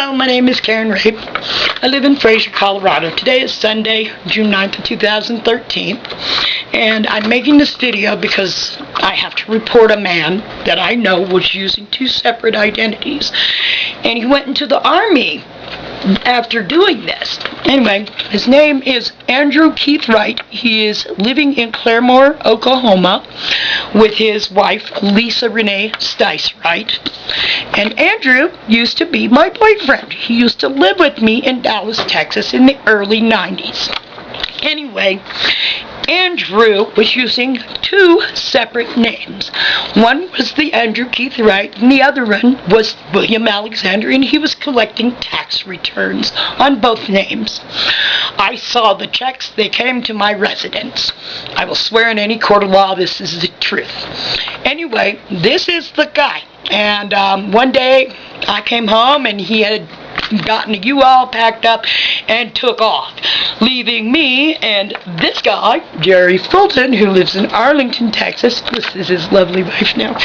Hello, my name is Karen Rape. I live in Fraser, Colorado. Today is Sunday, June 9th of 2013, and I'm making this video because I have to report a man that I know was using two separate identities, and he went into the Army after doing this. Anyway, his name is Andrew Keith Wright. He is living in Claremore, Oklahoma, with his wife, Lisa Renee Stice Wright. And Andrew used to be my boyfriend. He used to live with me in Dallas, Texas in the early 90s. Anyway, Andrew was using two separate names. One was the Andrew Keith Wright, and the other one was William Alexander, and he was collecting tax returns on both names. I saw the checks. They came to my residence. I will swear in any court of law this is the truth. Anyway, this is the guy. And one day I came home and he had gotten a U-Haul packed up and took off, leaving me and this guy, Jerry Fulton, who lives in Arlington, Texas, this is his lovely wife now,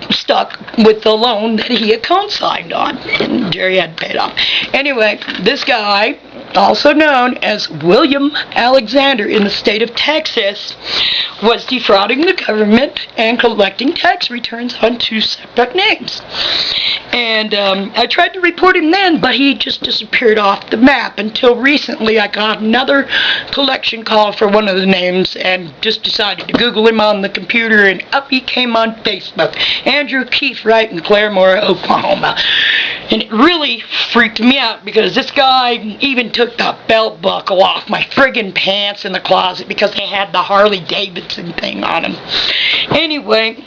stuck with the loan that he had co-signed on, and Jerry had paid off. Anyway, this guy, also known as William Alexander in the state of Texas, was defrauding the government and collecting tax returns on two separate names. And I tried to report him then, but he just disappeared off the map until recently. I got another collection call for one of the names and just decided to Google him on the computer, and up he came on Facebook. Andrew Keith Wright in Claremore, Oklahoma. And it really freaked me out because this guy even took the belt buckle off my friggin' pants in the closet because they had the Harley Davidson thing on them. Anyway,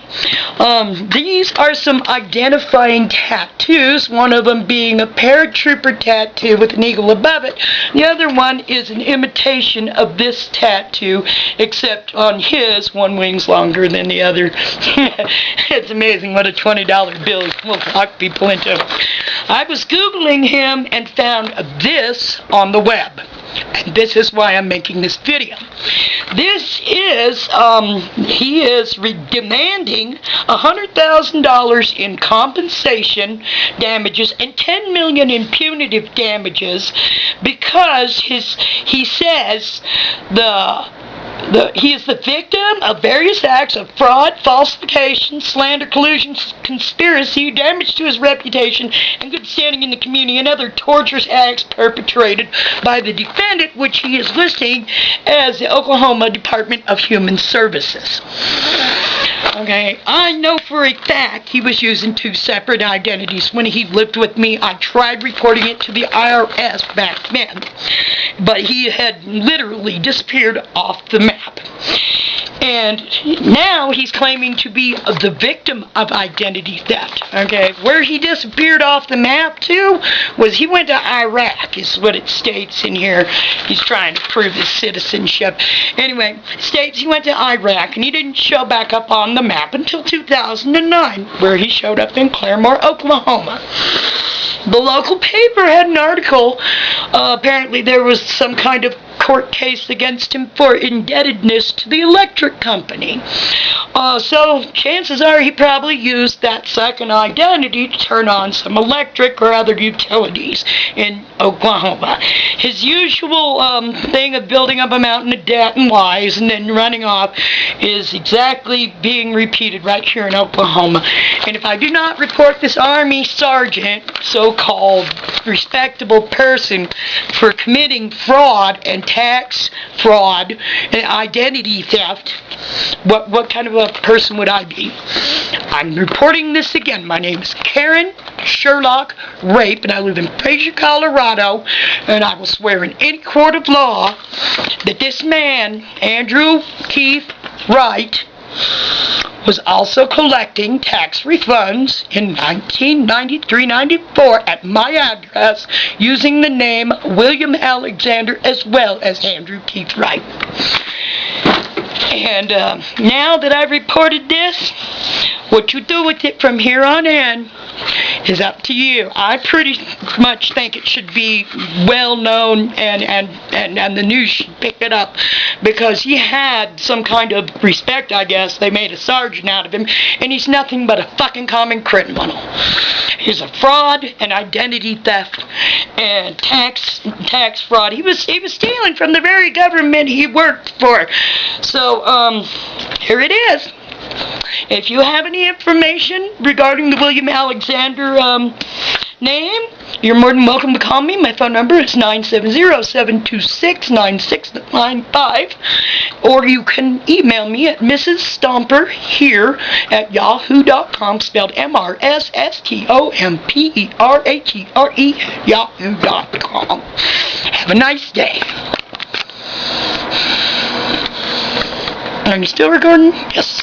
these are some identifying tattoos, one of them being a paratrooper tattoo with an eagle above it. The other one is an imitation of this tattoo, except on his, one wing's longer than the other. It's amazing what a $20 bill will lock people into. I was Googling him and found this on the web. And this is why I'm making this video. This is, he is demanding $100,000 in compensation damages and $10 million in punitive damages because he says he is the victim of various acts of fraud, falsification, slander, collusion, conspiracy, damage to his reputation and good standing in the community, and other torturous acts perpetrated by the defendant, which he is listing as the Oklahoma Department of Human Services. Okay, I know for a fact he was using two separate identities when he lived with me. I tried reporting it to the IRS back then, but he had literally disappeared off the map. And now he's claiming to be the victim of identity theft. Okay, where he disappeared off the map to was he went to Iraq, is what it states in here. He's trying to prove his citizenship. Anyway, states he went to Iraq and he didn't show back up on the map until 2009, where he showed up in Claremore, Oklahoma. The local paper had an article. Apparently there was some kind of court case against him for indebtedness to the electric company. So chances are he probably used that second identity to turn on some electric or other utilities in Oklahoma. His usual thing of building up a mountain of debt and lies and then running off is exactly being repeated right here in Oklahoma. And if I do not report this Army sergeant, so-called respectable person, for committing fraud and tax fraud and identity theft, what kind of a person would I be? I'm reporting this again. My name is Karen Sherlock Rape, and I live in Fraser, Colorado, and I will swear in any court of law that this man, Andrew Keith Wright, was also collecting tax refunds in 1993-94 at my address using the name William Alexander as well as Andrew Keith Wright. And now that I've reported this, What you do with it from here on in is up to you. I pretty much think it should be well known, and the news should pick it up, because he had some kind of respect, I guess. They made a sergeant out of him, and he's nothing but a fucking common criminal. He's a fraud, and identity theft, and tax fraud. He was stealing from the very government he worked for. So here it is. If you have any information regarding the William Alexander name, you're more than welcome to call me. My phone number is 970-726-9695. Or you can email me at mrsstomperhere@yahoo.com, spelled MRSSTOMPERATRE, yahoo.com. Have a nice day. Are you still recording? Yes.